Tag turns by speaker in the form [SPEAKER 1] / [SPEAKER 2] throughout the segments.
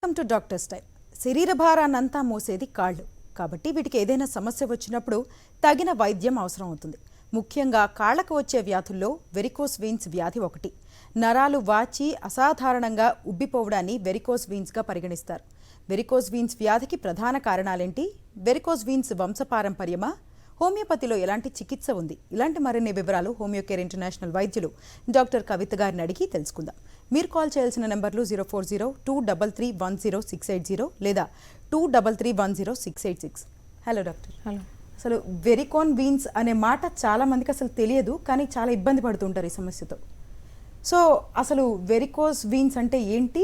[SPEAKER 1] Welcome to doctors time. శరీర భారాన్నంతా మోసేది కాళ్ళు కాబట్టి వీటికి ఏదైనా సమస్య వచ్చినప్పుడు తగిన వైద్యం అవసరం అవుతుంది. ముఖ్యంగా కాళ్లకు వచ్చే వ్యాధుల్లో వెరికోస్ వెయిన్స్ వ్యాధి ఒకటి. నరాలు వాచి అసాధారణంగా ఉబ్బిపోవడాన్ని వెరికోస్ వెయిన్స్గా పరిగణిస్తారు. వెరికోస్ వెయిన్స్ వ్యాధికి ప్రధాన కారణాలేంటి? Varicose veins వంశపారంపర్యమా? హోమియోపతిలో ఎలాంటి చికిత్స ఉంది? ఇలాంటి మరిన్ని వివరాలు హోమియోకేర్ ఇంటర్నేషనల్ వైద్యులు డాక్టర్ కవిత గారిని అడిగి తెలుసుకుందాం. మీరు కాల్ చేయాల్సిన నెంబర్లు 040-233-10680 లేదా 233-10686. Hello doctor.
[SPEAKER 2] హలో.
[SPEAKER 1] అసలు వెరికోన్ వీన్స్ అనే మాట చాలా మందికి అసలు తెలియదు, కానీ చాలా ఇబ్బంది పడుతుంటారు ఈ సమస్యతో. సో అసలు వెరికోస్ వీన్స్ అంటే ఏంటి,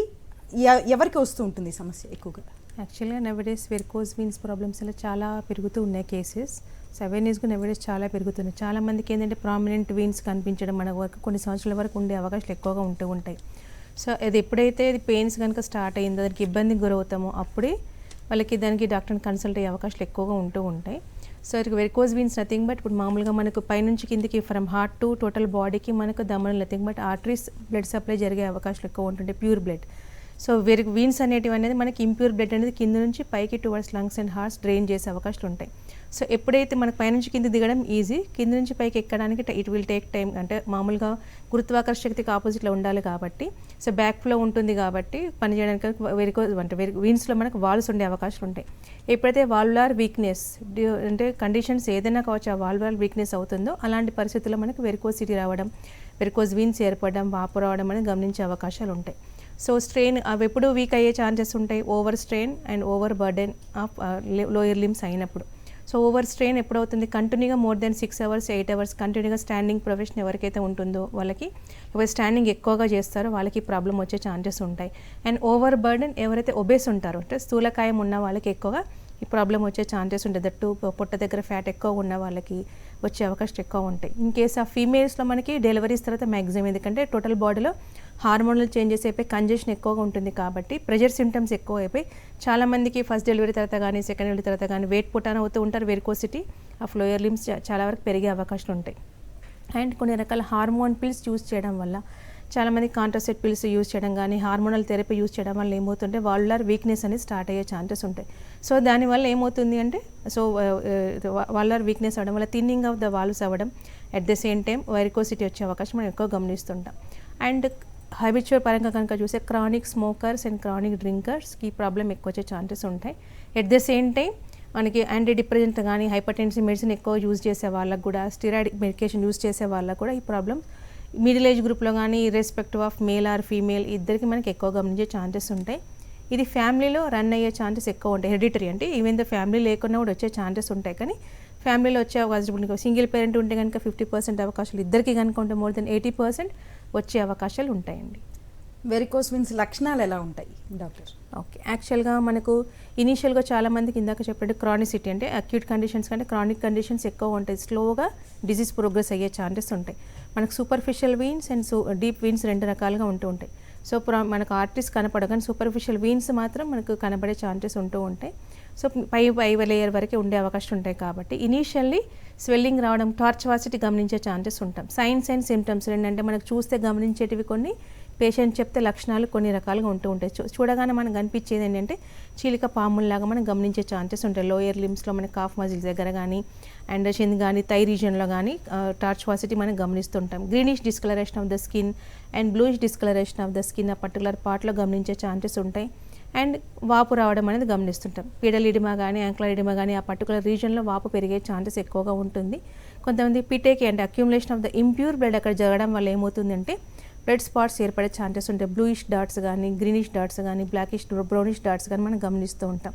[SPEAKER 1] ఎవరికి వస్తూ ఉంటుంది ఈ సమస్య ఎక్కువగా?
[SPEAKER 2] యాక్చువల్గా నవడేస్ వెరికోస్ వీన్స్ ప్రాబ్లమ్స్ అలా చాలా పెరుగుతూ ఉన్నాయి కేసెస్. అవేర్నెస్గా నవడేస్ చాలా పెరుగుతున్నాయి. చాలా మందికి ఏంటంటే ప్రామినెంట్ వీన్స్ కనిపించడం మన వరకు కొన్ని సంవత్సరాల వరకు ఉండే అవకాశాలు ఎక్కువగా ఉంటూ ఉంటాయి. సో అది ఎప్పుడైతే అది పెయిన్స్ కనుక స్టార్ట్ అయిందో, దానికి ఇబ్బందికి గురవుతామో అప్పుడే వాళ్ళకి దానికి డాక్టర్ని కన్సల్ట్ అయ్యే అవకాశాలు ఎక్కువగా ఉంటూ ఉంటాయి. సో ఇది వెరికోస్ వీన్స్ నథింగ్ బట్ ఇప్పుడు మామూలుగా మనకు పైనుంచి కిందికి ఫ్రమ్ హార్ట్ టు టోటల్ బాడీకి మనకు దమనం nothing but arteries blood supply జరిగే అవకాశాలు ఎక్కువ ఉంటుంటాయి, ప్యూర్ బ్లడ్. సో వీన్స్ అనేటివి అనేది మనకి ఇంప్యూర్ బ్లడ్ అనేది కింద నుంచి పైకి towards lungs and hearts drain చేసే అవకాశాలు ఉంటాయి. సో ఎప్పుడైతే మనకు పైనుంచి కింద దిగడం ఈజీ, కింద నుంచి పైకి ఎక్కడానికి ఇట్ విల్ టేక్ టైం. అంటే మామూలుగా గురుత్వాకర్షణ శక్తికి ఆపోజిట్లో ఉండాలి కాబట్టి, సో బ్యాక్ ఫ్లో ఉంటుంది కాబట్టి పనిచేయడానికి వెరికోస్ అంటే వీన్స్లో మనకు వాల్వ్స్ ఉండే అవకాశాలు ఉంటాయి. ఎప్పుడైతే వాల్వులార్ వీక్నెస్ అంటే కండిషన్స్ ఏదైనా కావచ్చు, ఆ వాల్వులార్ వీక్నెస్ అవుతుందో అలాంటి పరిస్థితుల్లో మనకు వెరికోసిటీ రావడం, వెరికోస్ వీన్స్ ఏర్పడడం, వాపు రావడం అనేది గమనించే అవకాశాలు ఉంటాయి. సో స్ట్రెయిన్ అవి ఎప్పుడు వీక్ అయ్యే ఛాన్సెస్ ఉంటాయి, over strain and over burden of lower limbs అయినప్పుడు. సో ఓవర్ స్ట్రెయిన్ ఎప్పుడవుతుంది, కంటిన్యూగా మోర్ దెన్ 6 hours 8 hours కంటిన్యూగా స్టాండింగ్ ప్రొఫెషన్ ఎవరికైతే ఉంటుందో వాళ్ళకి, ఎవరు స్టాండింగ్ ఎక్కువగా చేస్తారో వాళ్ళకి ప్రాబ్లం వచ్చే ఛాన్సెస్ ఉంటాయి. అండ్ ఓవర్ బర్డెన్ ఎవరైతే ఒబేస్ ఉంటారో అంటే స్థూలకాయం ఉన్న వాళ్ళకి ఎక్కువగా ఈ ప్రాబ్లం వచ్చే ఛాన్సెస్ ఉంటుంది. దట్టు పొట్ట దగ్గర ఫ్యాట్ ఎక్కువ ఉన్న వాళ్ళకి వచ్చే అవకాశాలు ఎక్కువ ఉంటాయి. ఇన్ కేస్ ఆఫ్ ఫీమేల్స్లో మనకి డెలివరీస్ తర్వాత మ్యాక్సిమం, ఎందుకంటే టోటల్ బాడీలో హార్మోనల్ చేంజెస్ అయిపోయి కంజెషన్ ఎక్కువగా ఉంటుంది కాబట్టి ప్రెషర్ సింటమ్స్ ఎక్కువ అయిపోయి చాలామందికి ఫస్ట్ డెలివరీ తర్వాత కానీ సెకండ్ డెలివరీ తర్వాత కానీ వెయిట్ పుట్టాన అవుతూ ఉంటారు. వెరికోసిటీ ఆఫ్ లోయర్ లిమ్స్ చాలా వరకు పెరిగే అవకాశాలు ఉంటాయి. అండ్ కొన్ని రకాల హార్మోన్ పిల్స్ యూస్ చేయడం వల్ల, చాలామంది కాంట్రాసెప్టివ్ పిల్స్ యూస్ చేయడం కానీ హార్మోనల్ థెరపీ యూస్ చేయడం వల్ల ఏమవుతుంటే వాల్వులార్ వీక్నెస్ అనేది స్టార్ట్ అయ్యే ఛాన్సెస్ ఉంటాయి. సో దానివల్ల ఏమవుతుంది అంటే, సో వాల్వులార్ వీక్నెస్ అవ్వడం వల్ల థిన్నింగ్ ఆఫ్ ద వాల్వ్స్ అవ్వడం, అట్ ద సేమ్ టైం వెరికోసిటీ వచ్చే అవకాశం మనం ఎక్కువ గమనిస్తుంటాం. అండ్ హ్యాబిచువల్ పరంగా కనుక చూస్తే క్రానిక్ స్మోకర్స్ అండ్ క్రానిక్ డ్రింకర్స్కి ఈ ప్రాబ్లం ఎక్కువ వచ్చే ఛాన్సెస్ ఉంటాయి. ఎట్ ద సేమ్ టైం మనకి యాంటీ డిప్రెసెంట్ కానీ హైపర్టెన్సివ్ మెడిసిన్ ఎక్కువ యూజ్ చేసే వాళ్ళకు కూడా, స్టిరాయిడ్ మెడికేషన్ యూజ్ చేసే వాళ్ళకు కూడా ఈ ప్రాబ్లం మిడిల్ ఏజ్ గ్రూప్లో కానీ irrespective of male or female ఇద్దరికి మనకి ఎక్కువ గమనించే ఛాన్సెస్ ఉంటాయి. ఇది ఫ్యామిలీలో రన్ అయ్యే ఛాన్సెస్ ఎక్కువ ఉంటాయి. హెరిడిటరీ అంటే ఈవెన్ ద ఫ్యామిలీ లేకుండా కూడా వచ్చే ఛాన్సెస్ ఉంటాయి, కానీ ఫ్యామిలీలో వచ్చే అవకాశం, సింగిల్ పేరెంట్ ఉంటే కనుక 50% అవకాశాలు, ఇద్దరికి కనుక ఉంటే మోర్ దెన్ 80% వచ్చే అవకాశాలు ఉంటాయండి.
[SPEAKER 1] వెరికోస్ వీన్స్ లక్షణాలు ఎలా ఉంటాయి డాక్టర్?
[SPEAKER 2] ఓకే, యాక్చువల్గా మనకు ఇనీషియల్గా చాలామందికి ఇందాక చెప్పినట్టు క్రానిసిటీ అంటే అక్యూట్ కండిషన్స్ కంటే క్రానిక్ కండిషన్స్ ఎక్కువ ఉంటాయి. స్లోగా డిసీజ్ ప్రోగ్రెస్ అయ్యే ఛాన్సెస్ ఉంటాయి. మనకు superficial veins and deep veins రెండు రకాలుగా ఉంటూ ఉంటాయి. సో మనకు ఆర్టరీస్ కనపడవు, కానీ సూపర్ఫిషియల్ వీన్స్ మాత్రం మనకు కనబడే ఛాన్సెస్ ఉంటూ ఉంటాయి. సో పై లేయర్ వరకే ఉండే అవకాశం ఉంటాయి కాబట్టి ఇనీషియల్లీ స్వెల్లింగ్ రావడం, టార్చ్ వాసిటీ గమనించే ఛాన్సెస్ ఉంటాం. సైన్స్ అండ్ సిమ్టమ్స్ ఏంటంటే మనకు చూస్తే గమనించేటివి కొన్ని, పేషెంట్ చెప్తే లక్షణాలు కొన్ని రకాలుగా ఉంటూ ఉంటాయి. చూడగానే మనకు కనిపించేది ఏంటంటే చీలిక పాముల్లాగా మనం గమనించే ఛాన్సెస్ ఉంటాయి. లోయర్ లిమ్స్లో మన కాఫ్ మజిల్స్ దగ్గర కానీ అండ్ చిన్ కానీ థై రీజన్లో కానీ టార్చ్ వాసిటీ మనం గమనిస్తుంటాం. Greenish discolouration of the skin and bluish discolouration of the skin ఆ పర్టికులర్ పార్ట్లో గమనించే ఛాన్సెస్ ఉంటాయి. అండ్ వాపు రావడం అనేది గమనిస్తుంటాం. పీడల్ ఇడిమా కానీ యాంక్లర్ ఇడిమా కానీ ఆ పర్టికులర్ రీజన్లో వాపు పెరిగే ఛాన్సెస్ ఎక్కువగా ఉంటుంది. కొంతమంది పిటేకి అంటే accumulation of the impure blood అక్కడ జరగడం వల్ల ఏమవుతుందంటే రెడ్ స్పాట్స్ ఏర్పడే ఛాన్సెస్ ఉంటాయి. బ్లూయిష్ డాట్స్ కానీ గ్రీనిష్ డాట్స్ కానీ బ్లాకిష్ బ్రౌనిష్ డాట్స్ కానీ మనం గమనిస్తూ ఉంటాం.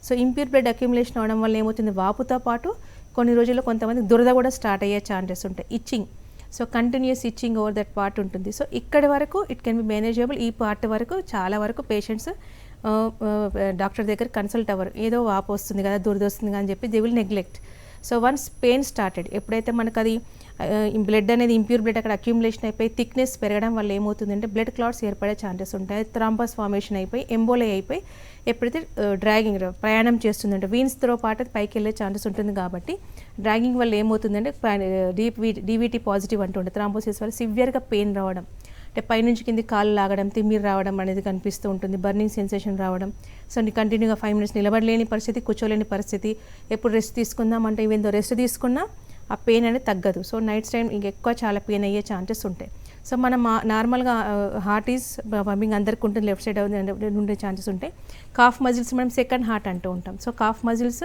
[SPEAKER 2] సో ఇంప్యూర్ బ్లడ్ అక్యూములేషన్ అవడం వల్ల ఏమవుతుంది, వాపుతో పాటు కొన్ని రోజుల్లో కొంతమంది దురద కూడా స్టార్ట్ అయ్యే ఛాన్సెస్ ఉంటాయి. Itching, so continuous itching over that part ఉంటుంది. సో ఇక్కడి వరకు ఇట్ కెన్ బి మేనేజబుల్. ఈ పార్ట్ వరకు చాలా వరకు పేషెంట్స్ డాక్టర్ దగ్గర కన్సల్ట్ అవ్వరు. ఏదో వాపు వస్తుంది కదా, దురద వస్తుంది కదా అని చెప్పి they will neglect. So once pain started, ఎప్పుడైతే మనకు అది బ్లడ్ అనేది ఇంప్యూర్ బ్లడ్ అక్కడ అక్యూములేషన్ అయిపోయి థిక్నెస్ పెరగడం వల్ల ఏమవుతుందంటే బ్లడ్ క్లాట్స్ ఏర్పడే ఛాన్సెస్ ఉంటాయి. థ్రాంబస్ ఫార్మేషన్ అయిపోయి ఎంబోలే అయిపోయి ఎప్పుడైతే డ్రాగింగ్ ప్రయాణం చేస్తుందంటే వీన్స్తో పాటు పైకి వెళ్ళే ఛాన్సెస్ ఉంటుంది. కాబట్టి డ్రాగింగ్ వల్ల ఏమవుతుందంటే డీవీటీ పాజిటివ్ అంటుండే థ్రాంబోసిస్ వల్ల సివియర్గా పెయిన్ రావడం, అంటే పైనుంచి కింది కాళ్ళు లాగడం, తిమ్మిరి రావడం అనేది కనిపిస్తూ ఉంటుంది, బర్నింగ్ సెన్సేషన్ రావడం. సో కంటిన్యూగా 5 minutes నిలబడలేని పరిస్థితి, కూర్చోలేని పరిస్థితి. ఎప్పుడు రెస్ట్ తీసుకుందాం అంటే ఈవెన్ దో రెస్ట్ తీసుకున్నా ఆ పెయిన్ అనేది తగ్గదు. సో నైట్స్ టైం ఇంకెక్కువ చాలా పెయిన్ అయ్యే ఛాన్సెస్ ఉంటాయి. సో మనం నార్మల్గా హార్ట్ ఈజ్ పంపింగ్ అందరికి ఉంటుంది, లెఫ్ట్ సైడ్ ఉండే ఛాన్సెస్ ఉంటాయి. కాఫ్ మజిల్స్ మనం సెకండ్ హార్ట్ అంటూ ఉంటాం. సో కాఫ్ మజిల్స్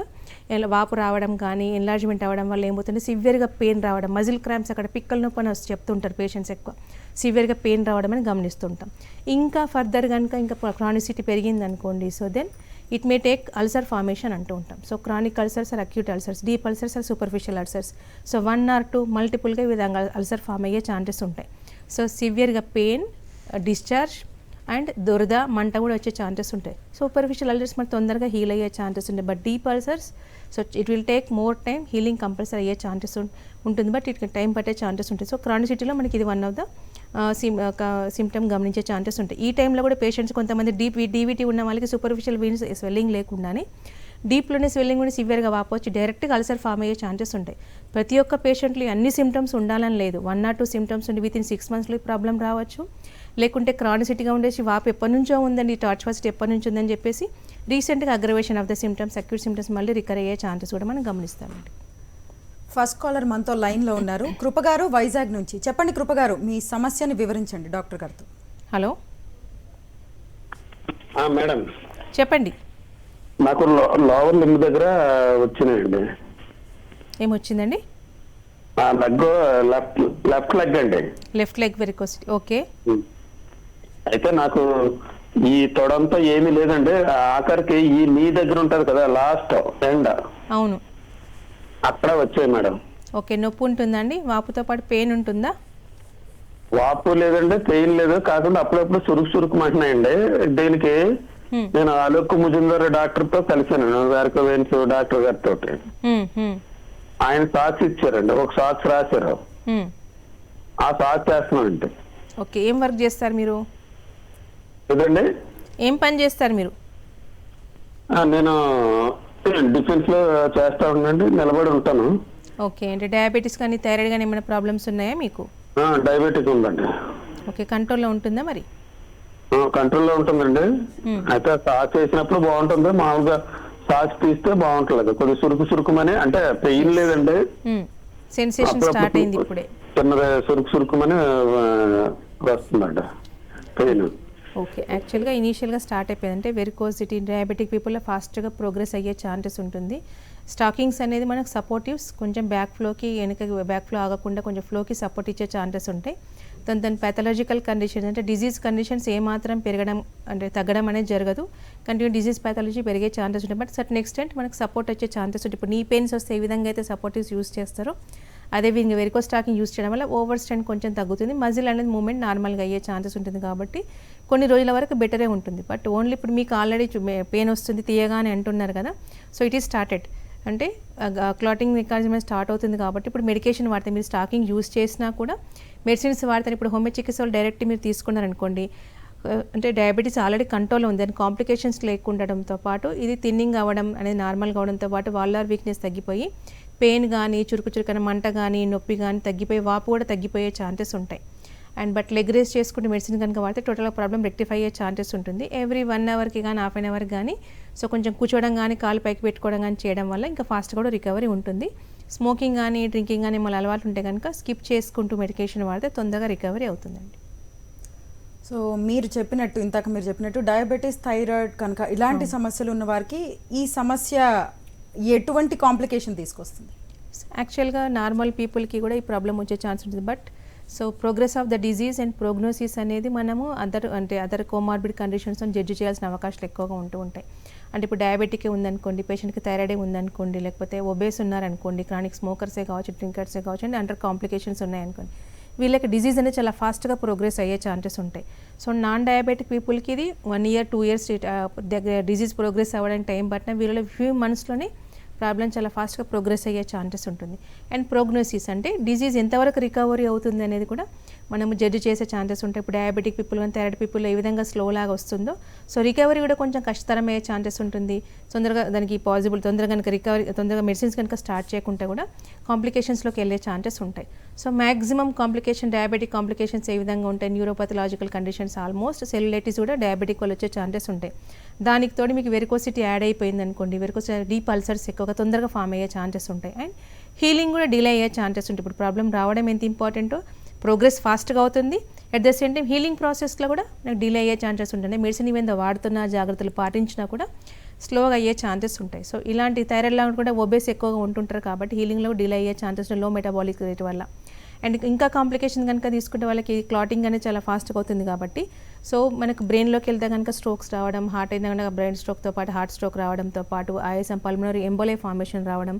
[SPEAKER 2] వాపు రావడం కానీ ఎన్లార్జ్మెంట్ అవ్వడం వల్ల ఏమవుతుంది, సివియర్గా పెయిన్ రావడం, మజిల్ క్రాంప్స్, అక్కడ పిక్కల నొప్పి అని చెప్తుంటారు పేషెంట్స్, ఎక్కువ సివియర్గా పెయిన్ రావడం అని గమనిస్తుంటాం. ఇంకా ఫర్దర్ కనుక ఇంకా క్రానిసిటీ పెరిగింది అనుకోండి, so then it may take ulcer formation అంటూ ఉంటాం. So chronic ulcers or acute ulcers, deep ulcers or superficial ulcers. So 1 or 2 మల్టిపుల్గా ఈ విధంగా అల్సర్ ఫామ్ అయ్యే ఛాన్సెస్ ఉంటాయి. సో సివియర్గా పెయిన్, డిశ్చార్జ్ అండ్ దురద, మంట కూడా వచ్చే ఛాన్సెస్ ఉంటాయి. సూపర్ఫిషియల్ అల్సర్స్ మనకు తొందరగా హీల్ అయ్యే ఛాన్సెస్ ఉంటాయి. But deep ulcers so it will take more time, healing compulsory అయ్యే ఛాన్సెస్ ఉంటుంది, బట్ ఇట్ టైం పట్టే ఛాన్సెస్ ఉంటాయి. సో క్రానిసిటీలో మనకి ఇది 1 of the సిమ్టమ్ గమనించే ఛాన్సెస్ ఉంటాయి. ఈ టైంలో కూడా పేషెంట్స్ కొంతమంది డీవీటీ ఉన్న వాళ్ళకి సూపర్ఫిషియల్ వీన్స్ స్వెల్లింగ్ లేకుండానే డీప్లోనే స్వెల్లింగ్ కూడా సివియర్గా వాపొచ్చి డైరెక్ట్గా అల్సర్ ఫామ్ అయ్యే ఛాన్సెస్ ఉంటాయి. ప్రతి ఒక్క పేషెంట్లో అన్ని సిమ్టమ్స్ ఉండాలని లేదు. 1 or 2 సిమ్టమ్స్ ఉండి వితిన్ 6 monthsలో ఈ ప్రాబ్లం రావచ్చు. లేకుంటే క్రానిసిటీగా ఉండేసి వాపు ఎప్పటి నుంచో ఉందండి, టార్చ్ ఫస్ట్ ఎప్పటి నుంచి ఉందని చెప్పేసి రీసెంట్గా aggravation of the symptoms, acute symptoms మళ్ళీ రికర్ అయ్యే ఛాన్సెస్ కూడా మనం గమనిస్తామండి.
[SPEAKER 1] ఫస్ట్ కాలర్ మనతో లైన్లో ఉన్నారు, కృపగారు వైజాగ్ నుంచి. చెప్పండి కృపగారు, మీ సమస్యని వివరించండి డాక్టర్ గారితో.
[SPEAKER 2] హలో
[SPEAKER 3] మేడం,
[SPEAKER 2] చెప్పండి.
[SPEAKER 3] నాకు లోవర్ లింబ్ దగ్గర వచ్చినాయండి.
[SPEAKER 2] ఏమొచ్చిందండి?
[SPEAKER 3] లెగ్, లెఫ్ట్ లెగ్ అండి.
[SPEAKER 2] Left leg వెరికోసిటీ. ఓకే.
[SPEAKER 3] అయితే నాకు ఈ తొడంతా ఏమీ లేదండి. ఆఖరికి ఈ నీ దగ్గర ఉంటది కదా లాస్ట్ ఎండ్,
[SPEAKER 2] అవును,
[SPEAKER 3] అక్కడ వచ్చాయి మేడం.
[SPEAKER 2] ఓకే. నొప్పి ఉంటుందండి? వాపుతో పాటు పెయిన్ ఉంటుందా?
[SPEAKER 3] వాపు లేదండి, పెయిన్ లేదు, కాకుండా అప్పుడప్పుడు సురుకుమంటున్నాయండి. దీనికి నేను అలోక్ ముజుందర్ డాక్టర్ తో కలిసాను, వెరికోవెన్స్ డాక్టర్ గారితో. ఆయన సాక్స్ ఇచ్చారండి, ఒక సాక్స్ రాశారు, ఆ సాక్స్ చేస్తున్నానండి.
[SPEAKER 2] ఓకే. ఏం వర్క్ చేస్తారు మీరు?
[SPEAKER 3] ఇదండి,
[SPEAKER 2] ఏం పని చేస్తారు మీరు?
[SPEAKER 3] నేను డిఫెన్స్ లో చేస్తా ఉండండి, నిలబడి ఉంటాను.
[SPEAKER 2] ఓకే. అంటే డయాబెటీస్ కానీ థైరాయిడ్ కానీ ఏమైనా ప్రాబ్లమ్స్ ఉన్నాయా మీకు?
[SPEAKER 3] డయాబెటిక్ ఉందండి.
[SPEAKER 2] ఓకే. కంట్రోల్లో ఉంటుందా మరి?
[SPEAKER 3] కంట్రోల్లో ఉంటుందండి. అయితే సాక్స్ వేసినప్పుడు బాగుంటుంది, మామూలుగా సాక్స్ తీస్తే బాగుంటుంది. కొద్దిగా సురుకుమని, అంటే పెయిన్ లేదండి,
[SPEAKER 2] సెన్సేషన్ స్టార్ట్ అయింది ఇప్పుడే,
[SPEAKER 3] చిన్నగా సురుకుమని వస్తుందండి పెయిన్.
[SPEAKER 2] ఓకే. యాక్చువల్గా ఇనీషియల్గా స్టార్ట్ అయిపోయింది అంటే వెరికోసిటీ డయాబెటిక్ పీపుల్లో ఫాస్ట్గా ప్రోగ్రెస్ అయ్యే ఛాన్సెస్ ఉంటుంది. స్టాకింగ్స్ అనేది మనకు సపోర్టివ్స్, కొంచెం బ్యాక్ ఫ్లోకి బ్యాక్ ఫ్లో ఆగకుండా కొంచెం ఫ్లోకి సపోర్ట్ ఇచ్చే ఛాన్సెస్ ఉంటాయి. దాని ప్యాథలాజికల్ కండిషన్స్ అంటే డిజీజ్ కండిషన్స్ ఏమాత్రం పెరగడం అంటే తగ్గడం అనేది జరగదు. కంటిన్యూ డిజీజ్ ప్యాథాలజీ పెరిగే ఛాన్సెస్ ఉంటాయి. బట్ సర్టన్ ఎక్స్టెంట్ మనకు సపోర్ట్ వచ్చే ఛాన్సెస్ ఉంటాయి. ఇప్పుడు నీ పెయిన్స్ వస్తే ఏ విధంగా అయితే సపోర్టివ్స్ యూస్ చేస్తారో అదే విధంగా వెరికో స్టాకింగ్ యూస్ చేయడం వల్ల ఓవర్ స్ట్రెంత్ కొంచెం తగ్గుతుంది, మజిల్ అనేది మూమెంట్ నార్మల్గా అయ్యే ఛాన్సెస్ ఉంటుంది. కాబట్టి కొన్ని రోజుల వరకు బెటరే ఉంటుంది. బట్ ఓన్లీ ఇప్పుడు మీకు ఆల్రెడీ పెయిన్ వస్తుంది తీయగానే అంటున్నారు కదా, సో ఇట్ ఈస్ స్టార్టెడ్ అంటే క్లాటింగ్ మెకానిజం స్టార్ట్ అవుతుంది. కాబట్టి ఇప్పుడు మెడికేషన్ వాడితే మీరు స్టాకింగ్ యూస్ చేసినా కూడా మెడిసిన్స్ వాడతారు. ఇప్పుడు హోమియో చికిత్సలు డైరెక్ట్ మీరు తీసుకున్నారనుకోండి, అంటే డయాబెటీస్ ఆల్రెడీ కంట్రోల్లో ఉంది, దాని కాంప్లికేషన్స్ లేకుండడంతో పాటు ఇది థిన్నింగ్ అవ్వడం అనేది నార్మల్గా అవడంతో పాటు వాల్లార్ వీక్నెస్ తగ్గిపోయి పెయిన్ కానీ చురుకున మంట కానీ నొప్పి కానీ తగ్గిపోయి వాపు కూడా తగ్గిపోయే ఛాన్సెస్ ఉంటాయి. అండ్ బట్ లెగ్ రేస్ చేసుకుంటే మెడిసిన్ కనుక వాడితే టోటల్గా ప్రాబ్లం రెక్టిఫై అయ్యే ఛాన్సెస్ ఉంటుంది. ఎవ్రీ 1 hourకి కానీ హాఫ్ అన్ అవర్ కానీ సో కొంచెం కూర్చోవడం కానీ కాలు పైకి పెట్టుకోవడం కానీ చేయడం వల్ల ఇంకా ఫాస్ట్ కూడా రికవరీ ఉంటుంది. స్మోకింగ్ కానీ డ్రింకింగ్ కానీ మళ్ళీ అలవాటు ఉంటే కనుక స్కిప్ చేసుకుంటూ మెడికేషన్ వాడితే తొందరగా రికవరీ అవుతుందండి.
[SPEAKER 1] సో మీరు చెప్పినట్టు డయాబెటీస్, థైరాయిడ్ కనుక ఇలాంటి సమస్యలు ఉన్న వారికి ఈ సమస్య ఎటువంటి కాంప్లికేషన్ తీసుకొస్తుంది?
[SPEAKER 2] యాక్చువల్గా నార్మల్ పీపుల్కి కూడా ఈ ప్రాబ్లం వచ్చే ఛాన్స్ ఉంటుంది. But so progress of the disease and prognosis అనేది మనము అదర్ కోమార్బిడ్ కమిషన్స్ జడ్జి చేయాల్సిన అవకాశాలు ఎక్కువగా ఉంటూ ఉంటాయి. అంటే ఇప్పుడు డయాబెటిక్ ఉందనుకోండి, పేషెంట్కి థైరాయిడ్ ఉందనుకోండి, లేకపోతే ఒబేస్ ఉన్నారనుకోండి, క్రానిక్ స్మోకర్సే కావచ్చు, డ్రింకర్సే కావచ్చు, అండ్ అండర్ కాంప్లికేషన్స్ ఉన్నాయనుకోండి, వీళ్ళకి డిజీజ్ అనేది చాలా ఫాస్ట్గా ప్రోగ్రెస్ అయ్యే ఛాన్సెస్ ఉంటాయి. సో నాన్ డయాబెటిక్ పీపుల్కి ఇది 1 year 2 years డిజీజ్ ప్రోగ్రెస్ అవ్వడానికి టైం పట్టిన వీళ్ళలో ఫ్యూ మంత్స్లోనే ప్రాబ్లం చాలా ఫాస్ట్గా ప్రోగ్రెస్ అయ్యే ఛాన్సెస్ ఉంటుంది. అండ్ ప్రోగ్నోసిస్ అంటే డిజీజ్ ఎంతవరకు రికవరీ అవుతుంది అనేది కూడా మనము జడ్జి చేసే ఛాన్సెస్ ఉంటాయి. ఇప్పుడు డయాబెటిక్ పీపుల్ కానీ థైరాయిడ్ పీపుల్ ఏ విధంగా స్లో లాగా వస్తుందో, సో రికవరీ కూడా కొంచెం కష్టతరమయ్యే ఛాన్సెస్ ఉంటుంది. తొందరగా దానికి పాసిబుల్ తొందరగా కనుక రికవరీ తొందరగా మెడిసిన్స్ కనుక స్టార్ట్ చేయకుంటే కూడా కాంప్లికేషన్స్లోకి వెళ్ళే ఛాన్సెస్ ఉంటాయి. So maximum complication diabetic complications ఏ విధంగా ఉంటాయి, న్యూరోపథలాజికల్ కండిషన్స్ ఆల్మోస్ట్ సెల్యులైటిస్ కూడా డయాబెటిక్ వల్ల వచ్చే ఛాన్సెస్ ఉంటాయి. దానికి తోడు మీకు వెరికోసిటీ యాడ్ అయిపోయింది అనుకోండి, డీప్ అల్సర్స్ ఎక్కువగా తొందరగా ఫామ్ అయ్యే ఛాన్సెస్ ఉంటాయి. అండ్ హీలింగ్ కూడా డిలే అయ్యే ఛాన్సెస్ ఉంటాయి. ఇప్పుడు ప్రాబ్లం రావడం ఎంత ఇంపార్టెంటో ప్రోగ్రెస్ ఫాస్ట్గా అవుతుంది, at the same time healing ప్రాసెస్లో కూడా నాకు డిలే అయ్యే ఛాన్సెస్ ఉంటాయి. మెడిసిన్ ఈవెన్ వాడుతున్నా జాగ్రత్తలు పాటించినా కూడా స్లోగా అయ్యే ఛాన్సెస్ ఉంటాయి. సో ఇలాంటి థైరాయిడ్ లాగా కూడా ఒబేస్ ఎక్కువగా ఉంటుంటారు కాబట్టి హీలింగ్లో డిలే అయ్యే ఛాన్సెస్ లో మెటబాలిక్ రేట్ వల్ల. అండ్ ఇంకా కాంప్లికేషన్ కనుక తీసుకుంటే వాళ్ళకి క్లాటింగ్ అనేది చాలా ఫాస్ట్గా అవుతుంది కాబట్టి సో మనకు బ్రెయిన్లోకి వెళ్తే కనుక స్ట్రోక్స్ రావడం, హార్ట్ అయినా కనుక బ్రెయిన్ స్ట్రోక్తో పాటు హార్ట్ స్ట్రోక్ రావడంతో పాటు ఆయాసం, పల్మనరీ ఎంబోలే ఫార్మేషన్ రావడం,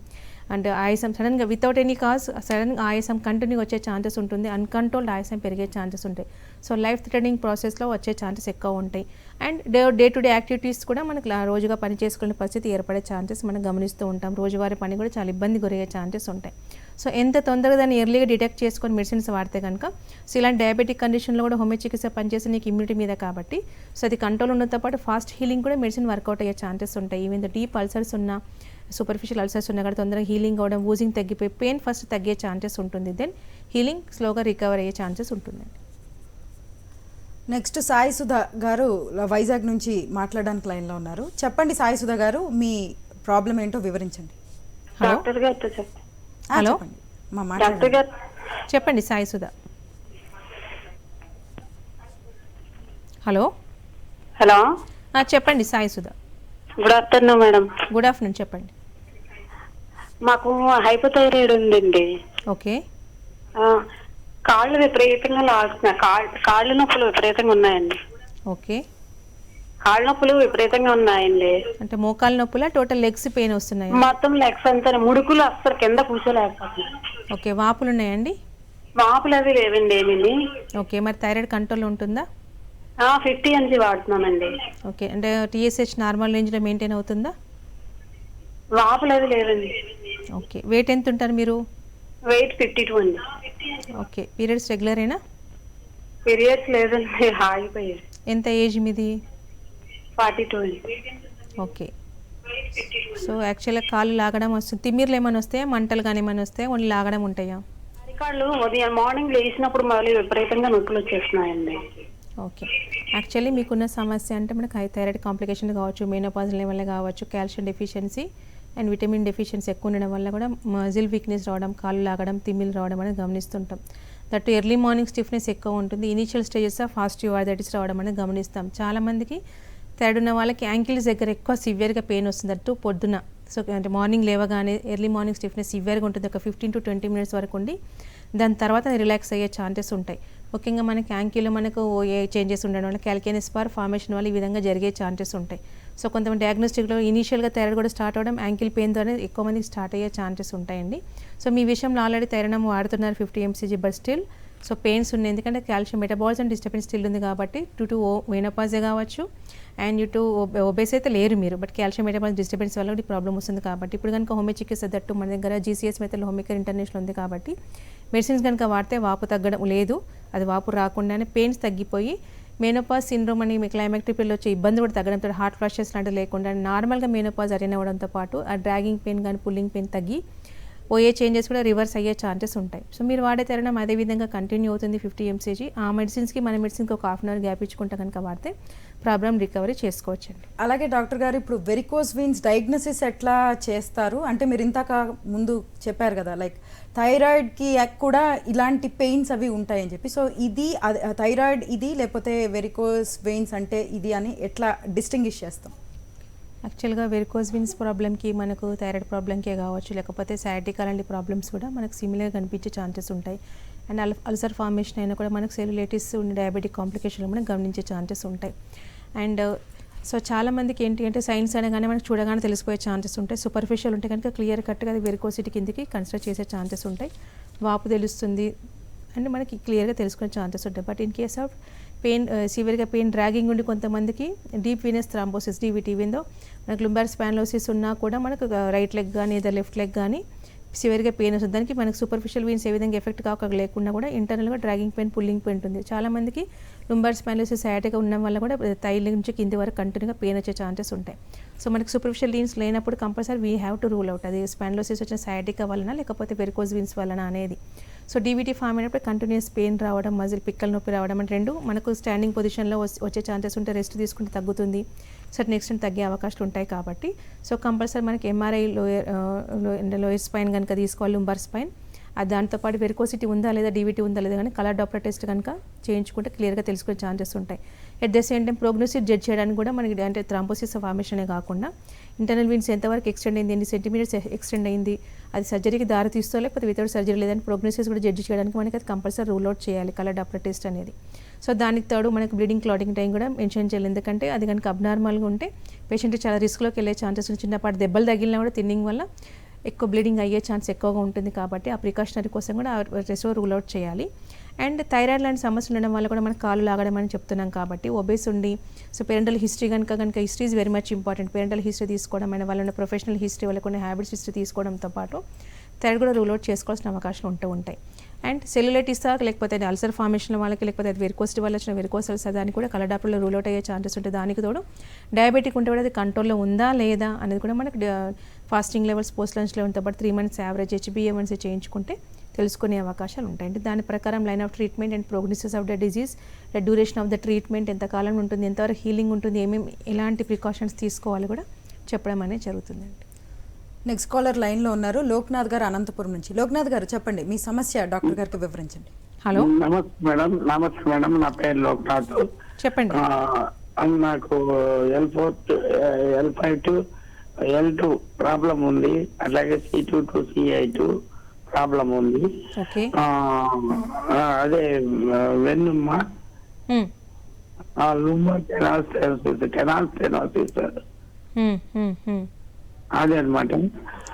[SPEAKER 2] అండ్ ఆయాసం సడన్గా వితౌట్ ఎనీ కాజ్ సడన్గా ఆయాసం కంటిన్యూ వచ్చే ఛాన్సెస్ ఉంటుంది, అన్కంట్రోల్డ్ ఆయాసం పెరిగే ఛాన్సెస్ ఉంటాయి. సో లైఫ్ థ్రెటనింగ్ ప్రాసెస్లో వచ్చే ఛాన్సెస్ ఎక్కువ ఉంటాయి. And day to day activities కూడా మనకు రోజుగా పని చేసుకునే పరిస్థితి ఏర్పడే ఛాన్సెస్ మనం గమనిస్తూ ఉంటాం. రోజువారీ పని కూడా చాలా ఇబ్బంది గురయ్యే ఛాన్సెస్ ఉంటాయి. సో ఎంత తొందరగా దాన్ని ఎర్లీగా డిటెక్ట్ చేసుకొని మెడిసిన్స్ వాడితే కనుక సో ఇలాంటి డయాబెటిక్ కండిషన్లో కూడా హోమియో చికిత్స పనిచేసి నీకు ఇమ్యూనిటీ మీద కాబట్టి సో అది కంట్రోల్ ఉండడంతో పాటు ఫాస్ట్ హీలింగ్ కూడా మెడిసిన్ వర్కౌట్ అయ్యే ఛాన్సెస్ ఉంటాయి. ఈవెన్ డీప్ అల్సర్స్ ఉన్నా, సూపర్ఫిషియల్ అల్సర్స్ ఉన్నా కూడా తొందరగా హీలింగ్ అవ్వడం, ఊజింగ్ తగ్గిపోయి పెయిన్ ఫస్ట్ తగ్గే ఛాన్సెస్ ఉంటుంది, దెన్ హీలింగ్ స్లోగా రికవర్ అయ్యే ఛాన్సెస్ ఉంటుందండి.
[SPEAKER 1] నెక్స్ట్ సాయి సుధా గారు వైజాగ్ నుంచి మాట్లాడడానికి లైన్లో ఉన్నారు. చెప్పండి సాయి సుధా గారు, మీ ప్రాబ్లం ఏంటో వివరించండి.
[SPEAKER 2] హలో
[SPEAKER 4] డాక్టర్ గారితో చెప్పండి.
[SPEAKER 2] హలో
[SPEAKER 1] చెప్పండి. మా
[SPEAKER 4] డాక్టర్ గారు
[SPEAKER 2] చెప్పండి సాయి సుధా. హలో
[SPEAKER 4] హలో,
[SPEAKER 2] చెప్పండి Sai Sudha.
[SPEAKER 4] Good afternoon madam.
[SPEAKER 2] Good afternoon, చెప్పండి.
[SPEAKER 4] మాకు హైపోథైరాయిడ్ ఉందండి.
[SPEAKER 2] ఓకే.
[SPEAKER 4] కాళ్ళు విపరీతంగా లాగుతున్నాయి, కాళ్ళు నొప్పులు విపరీతంగా ఉన్నాయండి.
[SPEAKER 2] ఓకే.
[SPEAKER 4] కాళ్ళు నొప్పులు విపరీతంగా ఉన్నాయండి.
[SPEAKER 2] అంటే మోకాలు నొప్పులా, టోటల్ లెగ్స్ పెయిన్ వస్తున్నాయి?
[SPEAKER 4] మొత్తం లెగ్స్ అంతా ముడుకులు అస్సలు కింద కూర్చోలేకపోతున్నాయి.
[SPEAKER 2] ఓకే. వాపులు ఉన్నాయండి?
[SPEAKER 4] వాపులు అవి లేవండి ఏమింది.
[SPEAKER 2] ఓకే. మరి థైరాయిడ్ కంట్రోల్ ఉంటుందా?
[SPEAKER 4] 50 mg వాడుతున్నానండి.
[SPEAKER 2] ఓకే. అంటే TSH నార్మల్ రేంజ్లో మెయింటైన్ అవుతుందా?
[SPEAKER 4] వాపులు అవి లేవండి.
[SPEAKER 2] ఓకే. వెయిట్ ఎంత ఉంటారు మీరు?
[SPEAKER 4] వెయిట్ 52 అండి.
[SPEAKER 2] ఓకే. పీరియడ్స్ రెగ్యులరేనా?
[SPEAKER 4] పీరియడ్స్ లేదండి, ఆగిపోయారు.
[SPEAKER 2] ఎంత ఏజ్ మీది?
[SPEAKER 4] 42 అండి.
[SPEAKER 2] ఓకే. సో యాక్చువల్గా కాళ్ళు లాగడం వస్తుంది, తిమ్మిర్లు ఏమైనా వస్తాయా, మంటలు కానీ ఏమైనా వస్తాయా, ఓన్లీ లాగడం ఉంటాయా?
[SPEAKER 4] అరికాళ్ళు ఉదయం మార్నింగ్ లేచినప్పుడు మళ్ళీ విపరీతంగా నొప్పులు వచ్చేస్తున్నాయండి.
[SPEAKER 2] ఓకే. యాక్చువల్లీ మీకున్న సమస్య అంటే మనకు థైరాయిడ్ కాంప్లికేషన్ కావచ్చు, మెనోపాజ్ వల్ల కావచ్చు, calcium deficiency and vitamin deficiency ఎక్కువ ఉండడం వల్ల కూడా మజిల్ వీక్నెస్ రావడం, కాళ్ళు లాగడం, తిమ్మిలు రావడం అనేది గమనిస్తుంటాం. దట్ ఎర్లీ మార్నింగ్ స్టిఫ్నెస్ ఎక్కువ ఉంటుంది. ఇనీషియల్ స్టేజెస్ ఆఫ్ ఆస్టియోఆర్థరైటిస్ రావడం అనేది గమనిస్తాం. చాలామందికి థైరాయిడ్ ఉన్న వాళ్ళకి యాంకిల్స్ దగ్గర ఎక్కువ సివియర్గా పెయిన్ వస్తుంది, అటు పొద్దున. సో అంటే మార్నింగ్ లేవగానే ఎర్లీ మార్నింగ్ స్టిఫ్నెస్ సివియర్గా ఉంటుంది, ఒక 15 to 20 minutes వరకు ఉండి దాని తర్వాత రిలాక్స్ అయ్యే ఛాన్సెస్ ఉంటాయి. ముఖ్యంగా మనకి యాంకిల్లో మనకు ఏ చేంజెస్ ఉండడం వల్ల క్యాల్కేనియస్ స్పార్ ఫార్మేషన్ వల్ల ఈ విధంగా జరిగే ఛాన్సెస్ ఉంటాయి. సో కొంతమంది డయాగ్నోస్టిక్లో ఇనీషియల్గా థైరాయిడ్ కూడా స్టార్ట్ అవ్వడం, యాంకిల్ పెయిన్తో అనేది ఎక్కువ మందికి స్టార్ట్ అయ్యే ఛాన్సెస్ ఉంటాయండి. సో మీ విషయంలో ఆల్రెడీ థైరాయిడ్ వాడుతున్నారు 50 mg, but still so pains ఉన్నాయి, ఎందుకంటే కాల్షియం మెటబాలిజం డిస్టర్బెన్స్ స్టిల్ ఉంది కాబట్టి టు మెనోపాజే కావచ్చు అండ్ టు ఒబేస్ అయితే లేరు మీరు, బట్ కాల్షియం మెటబాలిజం డిస్టర్బెన్స్ వల్ల కూడా ప్రాబ్లం వస్తుంది. కాబట్టి ఇప్పుడు కనుక హోమియో చికిత్స దట్టు మన దగ్గర GCS మెథడ్లో హోమియో కేర్ ఇంటర్నేషనల్ ఉంది కాబట్టి మెడిసిన్స్ కనుక వాడితే వాపు తగ్గడం లేదు, అది వాపు రాకుండానే పెయిన్స్ తగ్గిపోయి మెనోపాజ్ సిండ్రోమ్ అని మీ క్లైమాక్టిక్ పీరియడ్లో వచ్చే ఇబ్బంది కూడా తగ్గడంతో హార్ట్ ఫ్లషెస్ లాంటివి లేకుండా నార్మల్గా మెనోపాజ్ అటెండ్ అవ్వడంతో పాటు ఆ డ్రాగింగ్ పెయిన్ కానీ పుల్లింగ్ పెయిన్ తగ్గి పోయే చేంజెస్ కూడా రివర్స్ అయ్యే ఛాన్సెస్ ఉంటాయి. సో మీరు వాడే తరుణం అదే విధంగా కంటిన్యూ అవుతుంది 50 mg. ఆ మెడిసిన్స్కి మన మెడిసిన్కి ఒక హాఫ్ అన్ అవర్ గ్యాప్ ఇచ్చుకుంటా కనుక వాడితే ప్రాబ్లం రికవరీ చేసుకోవచ్చండి.
[SPEAKER 1] అలాగే డాక్టర్ గారు, ఇప్పుడు వెరికోస్ వెయిన్స్ డయాగ్నోసిస్ ఎట్లా చేస్తారు? అంటే మీరు ఇంతాక ముందు చెప్పారు కదా, లైక్ థైరాయిడ్కి కూడా ఇలాంటి పెయిన్స్ అవి ఉంటాయని చెప్పి. సో ఇది థైరాయిడ్ ఇది లేకపోతే వెరికోస్ వెయిన్స్ అంటే ఇది అని ఎట్లా డిస్టింగ్విష్ చేస్తాం?
[SPEAKER 2] యాక్చువల్గా వెరికోస్ వెయిన్స్ ప్రాబ్లమ్కి మనకు థైరాయిడ్ ప్రాబ్లంకే కావచ్చు, లేకపోతే సయాటికా అలాంటి ప్రాబ్లమ్స్ కూడా మనకు సిమిలర్ కనిపించే ఛాన్సెస్ ఉంటాయి. అండ్ అల్సర్ ఫార్మేషన్ అయినా కూడా మనకు సెల్యులైటిస్ ఉన్న డయాబెటిక్ కాంప్లికేషన్లు మనం గమనించే ఛాన్సెస్ ఉంటాయి. అండ్ సో చాలామందికి ఏంటి అంటే సైన్స్ అనగానే మనకు చూడగానే తెలిసిపోయే ఛాన్సెస్ ఉంటాయి. సూపర్ఫిషియల్ ఉంటే కనుక క్లియర్ కట్గా అది వెరికోసిటీ కిందకి కన్సిడర్ చేసే ఛాన్సెస్ ఉంటాయి. వాపు తెలుస్తుంది అండ్ మనకి క్లియర్గా తెలుసుకునే ఛాన్సెస్ ఉంటాయి. But in case of pain సివియర్గా పెయిన్ డ్రాగింగ్ ఉండి కొంతమందికి deep venous thrombosis DVT, even though మనకు లుంబార్ స్పాన్లోసిస్ ఉన్నా కూడా మనకు రైట్ లెగ్ కానీ లేదా లెఫ్ట్ లెగ్ కానీ సివియర్గా పెయిన్ వస్తుంది. దానికి మనకి సూపర్ఫిషియల్ వీన్స్ ఏ విధంగా ఎఫెక్ట్ లేకుండా కూడా ఇంటర్నల్గా డ్రాగింగ్ పెయిన్, పుల్లింగ్ పెయిన్ ఉంటుంది. చాలామందికి లుంబార్ స్పైనలోసిస్ సయాటికా ఉండడం వల్ల కూడా థై నుంచి కింది వరకు కంటిన్యూగా పెయిన్ వచ్చే ఛాన్సెస్ ఉంటాయి. సో మనకి సూపర్ఫిషియల్ వీన్స్ లేనప్పుడు compulsory we have to rule out అది స్పైనలోసిస్ వచ్చిన సయాటికా వలన లేకపోతే వెరికోజ్ వీన్స్ వలన అనేది. సో డీవీటీ ఫామ్ అయినప్పుడు కంటిన్యూస్ పెయిన్ రావడం, మజిల్ పిక్కల నొప్పి రావడం అంటే రెండు మనకు స్టాండింగ్ పొజిషన్లో వచ్చే ఛాన్సెస్ ఉంటే రెస్ట్ తీసుకుంటే తగ్గుతుంది, సర్టన్ ఎక్స్టెంట్ తగ్గే అవకాశాలు ఉంటాయి కాబట్టి సో కంపల్సరీ మనకి ఎంఆర్ఐ లోయర్ స్పైన్ కనుక తీసుకోవాలి, లుంబార్ స్పైన్. అది దాంతోపాటు వెరికోసిటీ ఉందా లేదా, డీవీటీ ఉందా లేదా కానీ కలర్ డాప్లర్ టెస్ట్ కనుక చేయించుకుంటే క్లియర్గా తెలుసుకునే ఛాన్సెస్ ఉంటాయి. At the same time prognosis judge చేయడానికి కూడా మనకి అంటే థ్రాంబోసిస్ ఫార్మేషనే కాకుండా ఇంటర్నల్ వీన్స్ ఎంతవరకు ఎక్స్టెండ్ అయింది, ఎన్ని సెంటీమీటర్స్ ఎక్స్టెండ్ అయింది, అది సర్జరీకి దారి తీస్తో లేకపోతే వితౌట్ సర్జరీ లేదని ప్రోగ్నోసిస్ కూడా జడ్జ్ చేయడానికి మనకి అది కంపల్సరీ రూల్ అవుట్ చేయాలి కలర్ డాప్లర్ టెస్ట్ అనేది. సో దానికి తోడు మనకి బ్లీడింగ్ క్లాటింగ్ టైం కూడా మెన్షన్ చేయాలి. ఎందుకంటే అది కనుక అబ్నార్మల్గా ఉంటే పేషెంట్ చాలా రిస్క్లోకి వెళ్ళే ఛాన్సెస్ ఉంది. చిన్నపాటి దెబ్బలు తగిలినా కూడా తిన్నింగ్ వల్ల ఎక్కువ బ్లీడింగ్ అయ్యే ఛాన్స్ ఎక్కువగా ఉంటుంది కాబట్టి ఆ ప్రికాషనరీ కోసం కూడా టెస్ట్ రూల్ అవుట్ చేయాలి. అండ్ థైరాయిడ్ లాంటి సమస్య ఉండడం వల్ల కూడా మనకు కాళ్ళు లాగడం అని చెప్తున్నాం కాబట్టి ఒబేస్ ఉండి సో పేరెంటల్ హిస్టరీ కనుక history is very much important. Parental history తీసుకోవడం అయిన వాళ్ళ ప్రొఫెషనల్ హిస్టరీ వల్ల కొన్ని హ్యాబిట్స్ హిస్టరీ తీసుకోవడంతో పాటు థైరాయిడ్ కూడా రూల్ అవుట్ చేసుకోవాల్సిన అవకాశాలు ఉంటాయి. అండ్ సెల్యులైటిసా లేకపోతే అది అల్సర్ ఫార్మేషన్ వాళ్ళకి లేకపోతే అది వెరికోసిటీ వల్ల వచ్చిన వెరికోసల్స్ దానికి కూడా కలర్ డాప్లర్లో రూల్ అవుట్ అయ్యే ఛాన్సెస్ ఉంటాయి. దానికి తోడు డయాబెటిక్ ఉంటే కూడా అది కంట్రోల్లో ఉందా లేదా అనేది కూడా మనకి ఫాస్టింగ్ లెవెల్స్, పోస్ట్ లంచ్ లెవెల్తో పాటు 3 months యావరేజ్ HbA1c చేయించుకుంటే తెలుసుకునే అవకాశాలు ఉంటాయి. అంటే దాని ప్రకారం line of treatment and prognosis of the disease, the duration of the treatment, ఎంతకాలం ఉంటుంది, ఎంతవరకు హీలింగ్ ఉంటుంది, ఎలాంటి ప్రికాషన్స్ తీసుకోవాలి కూడా చెప్పడం అనేది జరుగుతుందండి.
[SPEAKER 1] నెక్స్ట్ కాలర్ లైన్లో ఉన్నారు లోక్నాథ్ గారు అనంతపురం నుంచి. లోక్నాథ్ గారు చెప్పండి, మీ సమస్య డాక్టర్ గారికి వివరించండి.
[SPEAKER 2] హలో,
[SPEAKER 3] నమస్తే మేడం, నా పేరు లోక్నాథ్.
[SPEAKER 2] చెప్పండి.
[SPEAKER 3] నాకు L4, L5, L2 ప్రాబ్లం ఉంది, అలాగే C2 to C8 ప్రాబ్లం ఉంది.
[SPEAKER 2] ఓకే,
[SPEAKER 3] అదే వెన్నుమ్మ లుంబార్ కెనాల్స్ అదే అనమాట.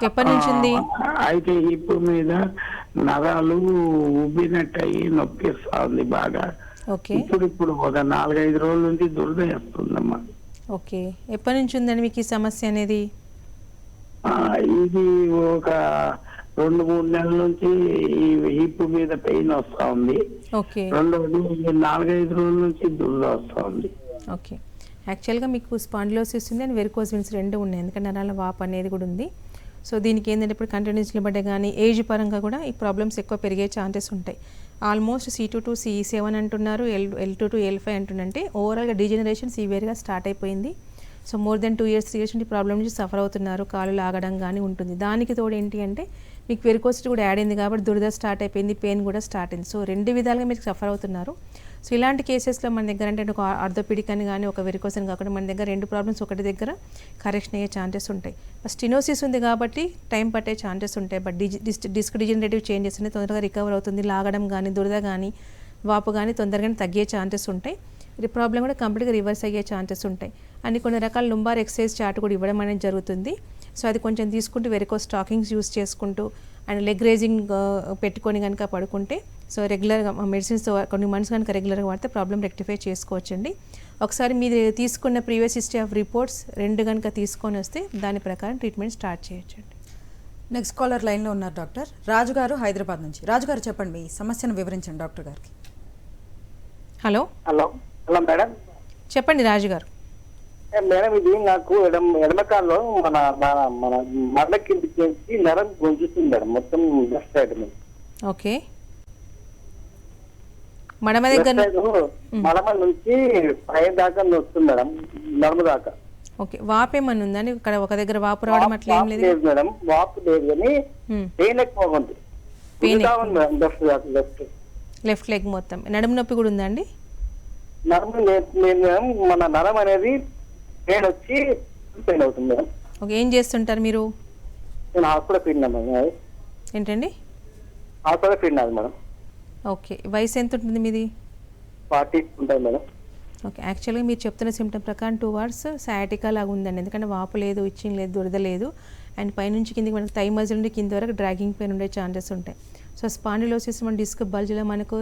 [SPEAKER 2] ఎప్పటి నుంచి ఉంది?
[SPEAKER 3] అయితే హిప్ మీద నరాలు ఉబ్బినట్టు అయ్యి నొప్పిస్తా ఉంది బాగా.
[SPEAKER 2] ఓకే,
[SPEAKER 3] ఇప్పుడు ఒక 4-5 రోజుల నుంచి దురద వేస్తుందమ్మా.
[SPEAKER 2] ఓకే, ఎప్పటి నుంచి ఉందండి మీకు ఈ సమస్య అనేది?
[SPEAKER 3] ఇది ఒక 2-3 నెలల నుంచి ఈ హిప్ మీద పెయిన్ వస్తా ఉంది.
[SPEAKER 2] ఓకే,
[SPEAKER 3] రెండోది 4-5 రోజుల నుంచి దురద వస్తా ఉంది.
[SPEAKER 2] ఓకే, యాక్చువల్గా మీకు స్పాండిలోసిస్ ఉంది అండ్ వెరికోజ్ వీన్స్ రెండు ఉన్నాయి, ఎందుకంటే నరాల వాపు అనేది కూడా ఉంది. సో దీనికి ఏంటంటే ఇప్పుడు కంటిన్యూస్ నిలబడ్డే కానీ ఏజ్ పరంగా కూడా ఈ ప్రాబ్లమ్స్ ఎక్కువ పెరిగే ఛాన్సెస్ ఉంటాయి. ఆల్మోస్ట్ C2 to C7 అంటున్నారు, L2 to L5 అంటుందంటే ఓవరాల్గా డీజనరేషన్ సివియర్గా స్టార్ట్ అయిపోయింది. So more than 2 years 3 years నుండి ప్రాబ్లమ్ నుంచి సఫర్ అవుతున్నారు, కాలు లాగడం కానీ ఉంటుంది. దానికి తోడు ఏంటి అంటే మీకు వెరికోసిటీ కూడా యాడ్ అయింది కాబట్టి దురద స్టార్ట్ అయిపోయింది, పెయిన్ కూడా స్టార్ట్ అయింది. సో 2 విధాలుగా మీరు సఫర్ అవుతున్నారు. సో ఇలాంటి కేసెస్లో మన దగ్గర అంటే ఒక ఆర్థోపెడిక్ అని కానీ ఒక వెరికోస్ అని కాకుండా మన దగ్గర 2 ప్రాబ్లమ్స్ ఒకటి దగ్గర కరెక్షన్ అయ్యే ఛాన్సెస్ ఉంటాయి. స్టినోసిస్ ఉంది కాబట్టి టైం పట్టే ఛాన్సెస్ ఉంటాయి. బట్ డిస్క్ డిజనరేటివ్ చేంజెస్ అనేది తొందరగా రికవర్ అవుతుంది, లాగడం కానీ దురద కానీ వాపు కానీ తొందరగానే తగ్గే ఛాన్సెస్ ఉంటాయి. ఇది ప్రాబ్లం కూడా కంప్లీట్గా రివర్స్ అయ్యే ఛాన్సెస్ ఉంటాయి. అన్ని కొన్ని రకాల లుంబార్ ఎక్సర్సైజ్ చార్ట్ కూడా ఇవ్వడం అనేది జరుగుతుంది. సో అది కొంచెం తీసుకుంటూ వెరికోస్ స్టాకింగ్స్ యూస్ చేసుకుంటూ అండ్ లెగ్ రేజింగ్ పెట్టుకొని కనుక పడుకుంటే సో రెగ్యులర్గా మెడిసిన్స్ కొన్ని మంత్స్ కనుక రెగ్యులర్గా వాడితే ప్రాబ్లం రెక్టిఫై చేసుకోవచ్చండి. ఒకసారి మీరు తీసుకున్న ప్రీవియస్ హిస్టరీ ఆఫ్ రిపోర్ట్స్ 2 కనుక తీసుకొని వస్తే దాని ప్రకారం ట్రీట్మెంట్ స్టార్ట్ చేయొచ్చండి.
[SPEAKER 1] నెక్స్ట్ కాలర్ లైన్లో ఉన్నారు డాక్టర్ రాజు గారు హైదరాబాద్ నుంచి. రాజు గారు చెప్పండి, మీ సమస్యను వివరించండి డాక్టర్ గారికి.
[SPEAKER 2] Hello
[SPEAKER 5] hello hello madam.
[SPEAKER 2] చెప్పండి రాజు గారు.
[SPEAKER 5] మేడం, ఇది నాకు ఎడమకాల్లో మన మన మరల కిందికి నుంచి నరం గుంజుతుంది మేడం, మొత్తం లెఫ్ట్ సైడ్ మీద.
[SPEAKER 2] ఓకే, మడమ దగ్గర
[SPEAKER 5] మడమ నుంచి పై దాకా వస్తుంది మేడం, నడుము దాకా.
[SPEAKER 2] ఓకే, వాపు ఏమన్నా ఉందండి? ఇక్కడ ఒక దగ్గర వాపు రావడం అట్లా ఏం లేదు
[SPEAKER 5] మేడం, వాపు లేదు కానీ పెయిన్ ఎక్కువ ఉంది.
[SPEAKER 2] లెఫ్ట్ లెగ్ మొత్తం. నడుము నొప్పి కూడా ఉందండి?
[SPEAKER 5] నరం మేడం, మన నరం అనేది పెయిన్ వచ్చి పెయిన్ అవుతుంది మేడం.
[SPEAKER 2] ఓకే, ఏం చేస్తుంటారు మీరు?
[SPEAKER 5] నేను హాస్పిటల్ ఫీడ్ మేడం.
[SPEAKER 2] ఏంటండి?
[SPEAKER 5] హాస్పిటల్ ఫీడ్ నాది మేడం.
[SPEAKER 2] ఓకే, వయసు ఎంత ఉంటుంది మీది?
[SPEAKER 5] 40 ఉంటుంది మేడం.
[SPEAKER 2] ఓకే, యాక్చువల్గా మీరు చెప్తున్న సిమ్టమ్ ప్రకారం 2 hours సయాటికా లాగా ఉందండి. ఎందుకంటే వాపు లేదు, ఇచ్చింగ్ లేదు, దురద లేదు, అండ్ పైనుంచి కిందికి మనకు థై మజిల్ నుండి కింది వరకు డ్రాగింగ్ పెయిన్ ఉండే ఛాన్సెస్ ఉంటాయి. సో స్పాండిలోసిస్ మన డిస్క్ బల్జ్లో మనకు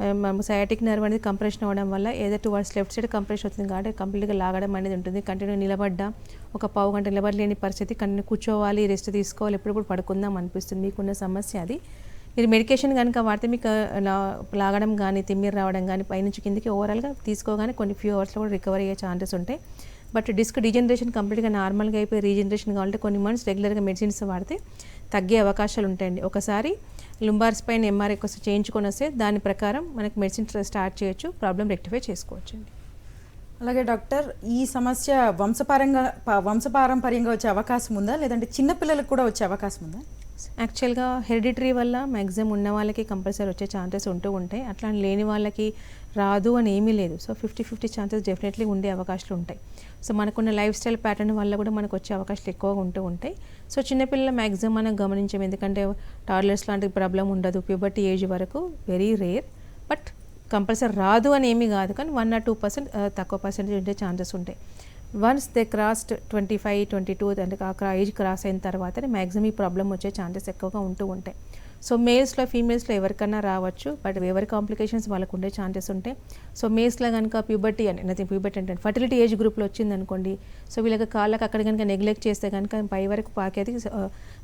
[SPEAKER 2] మనం సయాటిక్ నర్వ్ అనేది కంప్రెషన్ అవ్వడం వల్ల ఏదో టువర్డ్స్ లెఫ్ట్ సైడ్ కంప్రెషన్ అవుతుంది కాబట్టి కంప్లీట్గా లాగడం అనేది ఉంటుంది. కంటిన్యూ నిలబడ్డా ఒక పావు గంట నిలబడలేని పరిస్థితి, కంటిన్యూ కూర్చోవాలి, రెస్ట్ తీసుకోవాలి, ఎప్పుడప్పుడు పడుకుందాం అనిపిస్తుంది. మీకున్న సమస్య అది. మీరు మెడికేషన్ కనుక వాడితే మీకు లాగడం కానీ తిమ్మిరి రావడం కానీ పైనుంచి కిందికి ఓవరాల్గా తీసుకోగానే కొన్ని ఫ్యూ అవర్స్లో కూడా రికవరీ అయ్యే ఛాన్సెస్ ఉంటాయి. బట్ డిస్క్ డిజనరేషన్ కంప్లీట్గా నార్మల్గా అయిపోయి రీజనరేషన్ కావాలంటే కొన్ని మంత్స్ రెగ్యులర్గా మెడిసిన్స్ వాడితే తగ్గే అవకాశాలు ఉంటాయండి. ఒకసారి లుంబార్ స్పైన్ ఎంఆర్ఐ కోసం చేయించుకొని వస్తే దాని ప్రకారం మనకి మెడిసిన్ స్టార్ట్ చేయొచ్చు, ప్రాబ్లం రెక్టిఫై చేసుకోవచ్చు అండి.
[SPEAKER 1] అలాగే డాక్టర్, ఈ సమస్య వంశపారంపర్యంగా వచ్చే అవకాశం ఉందా, లేదంటే చిన్నపిల్లలకు కూడా వచ్చే అవకాశం ఉందా?
[SPEAKER 2] యాక్చువల్గా హెరిడిటరీ వల్ల మ్యాక్సిమం ఉన్న వాళ్ళకి కంపల్సరీ వచ్చే ఛాన్సెస్ ఉంటూ ఉంటాయి. అట్లా లేని వాళ్ళకి రాదు అని ఏమీ లేదు. సో 50-50 ఛాన్సెస్ డెఫినెట్లీ ఉండే అవకాశాలు ఉంటాయి. సో మనకున్న లైఫ్ స్టైల్ ప్యాటర్న్ వల్ల కూడా మనకు వచ్చే అవకాశాలు ఎక్కువగా ఉంటూ ఉంటాయి. సో చిన్నపిల్లల మ్యాక్సిమం మనం గమనించాం, ఎందుకంటే టాడ్లర్స్ లాంటి ప్రాబ్లం ఉండదు. ప్యూబర్టీ ఏజ్ వరకు వెరీ రేర్. బట్ కంపల్సరీ రాదు అని ఏమీ కాదు, కానీ 1 or 2% తక్కువ పర్సెంటేజ్ ఉండే ఛాన్సెస్ ఉంటాయి. వన్స్ దే క్రాస్డ్ 25-22 అంటే ఆ ఏజ్ క్రాస్ అయిన తర్వాతనే మ్యాక్సిమం ఈ ప్రాబ్లం వచ్చే ఛాన్సెస్ ఎక్కువగా ఉంటూ ఉంటాయి. సో మేల్స్లో ఫీమేల్స్లో ఎవరికన్నా రావచ్చు, బట్ ఎవరి కాంప్లికేషన్స్ వాళ్ళకు ఉండే ఛాన్సెస్ ఉంటాయి. సో మేల్స్లో కనుక ప్యూబర్టీ అంటే ప్యూబర్టీ అంటే ఫర్టిలిటీ ఏజ్ గ్రూప్లో వచ్చింది అనుకోండి, సో వీళ్ళకి కాళ్ళకి అక్కడ కనుక నెగ్లెక్ట్ చేస్తే కనుక పై వరకు పాకేది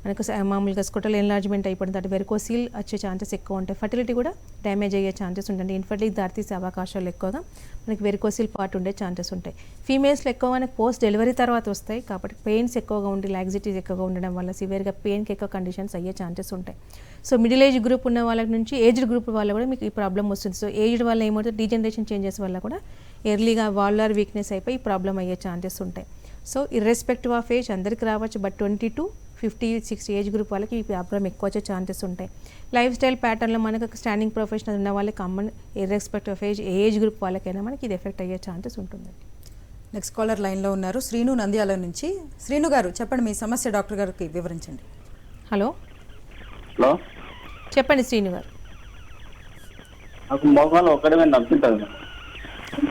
[SPEAKER 2] మనకు మామూలుగా స్కుటల్ ఎన్లార్జ్మెంట్ అయిపోతుంది, అంటే వెరికోసీల్ వచ్చే ఛాన్సెస్ ఎక్కువ ఉంటాయి. ఫర్టిలిటీ కూడా డ్యామేజ్ అయ్యే ఛాన్సెస్ ఉంటాయి. ఇన్ఫర్టిలిటీ దారితీసే అవకాశాలు ఎక్కువగా మనకి వెరికోసీల్ పార్ట్ ఉండే ఛాన్సెస్ ఉంటాయి. ఫీమేల్స్లో ఎక్కువ మనకి పోస్ట్ డెలివరీ తర్వాత వస్తాయి కాబట్టి పెయిన్స్ ఎక్కువగా ఉండి లాక్సిటీస్ ఎక్కువగా ఉండడం వల్ల సివియర్గా పెయిన్కి ఎక్కువ కండిషన్స్ అయ్యే ఛాన్సెస్ ఉంటాయి. సో మిడిల్ ఏజ్ గ్రూప్ ఉన్న వాళ్ళ నుంచి ఏజ్డ్ గ్రూప్ వల్ల కూడా మీకు ఈ ప్రాబ్లం వస్తుంది. సో ఏజ్డ్ వల్ల ఏమవుతుంది, డీజనరేషన్ చేంజెస్ వల్ల కూడా ఎర్లీగా వాల్యులర్ వీక్నెస్ అయిపోయి ఈ ప్రాబ్లం అయ్యే ఛాన్సెస్ ఉంటాయి. సో ఇర్రెస్పెక్టివ్ ఆఫ్ ఏజ్ అందరికీ రావచ్చు, బట్ 20 to 50-60 ఏజ్ గ్రూప్ వాళ్ళకి ఈ ప్రాబ్లం ఎక్కువ వచ్చే ఛాన్సెస్ ఉంటాయి. లైఫ్ స్టైల్ ప్యాటర్న్లో మనకు స్టాండింగ్ ప్రొఫెషనల్ ఉన్న వాళ్ళకి common irrespective of age, age group వాళ్ళకైనా మనకి ఇది ఎఫెక్ట్ అయ్యే ఛాన్సెస్ ఉంటుంది.
[SPEAKER 1] నెక్స్ట్ కాలర్ లైన్లో ఉన్నారు, శ్రీను నంద్యాల నుంచి. శ్రీను గారు చెప్పండి, మీ సమస్య డాక్టర్ గారికి వివరించండి.
[SPEAKER 2] హలో
[SPEAKER 5] హలో,
[SPEAKER 2] చెప్పండి శ్రీను గారు.
[SPEAKER 5] నాకు మోకాలు ఒక్కడే నొప్పి ఉంటుంది మేడం.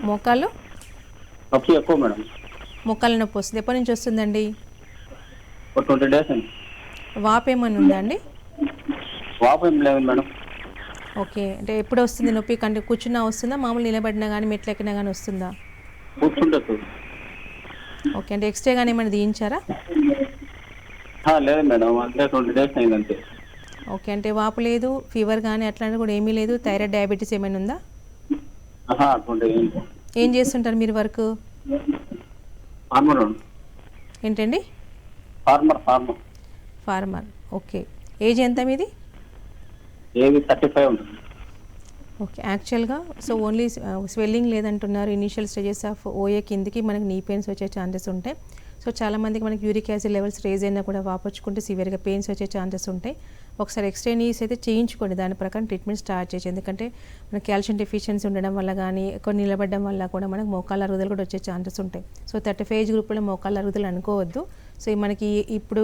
[SPEAKER 2] మోకాళ్ళు
[SPEAKER 5] నొప్పి ఎక్కువ మేడం.
[SPEAKER 2] మోకాళ్ళ నొప్పి వస్తుంది, ఎప్పటి నుంచి వస్తుందండి?
[SPEAKER 5] ఒక 20 days అండి.
[SPEAKER 2] వాపు ఏమన్నా ఉందా అండి?
[SPEAKER 5] వాపు ఏం లేదు మేడం.
[SPEAKER 2] ఓకే, అంటే ఎప్పుడు వస్తుంది నొప్పి? కంటే కూర్చున్నా వస్తుందా, మామూలు నిలబడినా కానీ మెట్లు ఎక్కినా కానీ వస్తుందా?
[SPEAKER 5] కూర్చుంటుంది.
[SPEAKER 2] ఓకే, అంటే ఎక్స్రే కానీ ఏమైనా తీయించారా?
[SPEAKER 5] లేదు మేడం, అంటే 20 days అయింది అంతే.
[SPEAKER 2] ఓకే, అంటే వాపు లేదు, ఫీవర్ కానీ అట్లాంటివి కూడా ఏమీ లేదు. థైరాయిడ్ డయాబెటీస్ ఏమైనా ఉందా?
[SPEAKER 5] 20
[SPEAKER 2] ఏం చేస్తుంటారు మీరు వర్క్?
[SPEAKER 5] ఫార్మర్.
[SPEAKER 2] ఏంటండి? ఫార్మర్. ఓకే, ఏజ్ ఎంత మీది?
[SPEAKER 5] ఏది 35 ఉంటుంది.
[SPEAKER 2] ఓకే, యాక్చువల్గా సో ఓన్లీ స్వెల్లింగ్ లేదంటున్నారు. ఇనీషియల్ స్టేజెస్ ఆఫ్ ఓఏ కిందికి మనకి నీ పెయిన్స్ వచ్చే ఛాన్సెస్ ఉంటాయి. సో చాలామందికి మనకి యూరిక్ యాసిడ్ లెవెల్స్ రేజ్ అయినా కూడా వాపొచ్చుకుంటే సివియర్గా పెయిన్స్ వచ్చే ఛాన్సెస్ ఉంటాయి. ఒకసారి ఎక్స్రే నీస్ అయితే చేయించుకోండి, దాని ప్రకారం ట్రీట్మెంట్ స్టార్ట్ చేయొచ్చు. ఎందుకంటే మనకి కాల్షియం డెఫిషియన్సీ ఉండడం వల్ల కానీ ఎక్కువ నిలబడడం వల్ల కూడా మనకు మోకాళ్ళ అరుగుదల కూడా వచ్చే ఛాన్సెస్ ఉంటాయి. సో 35 ఏజ్ గ్రూప్లో మోకాళ్ళ అరుగుదల అనుకోవద్దు. సో మనకి ఇప్పుడు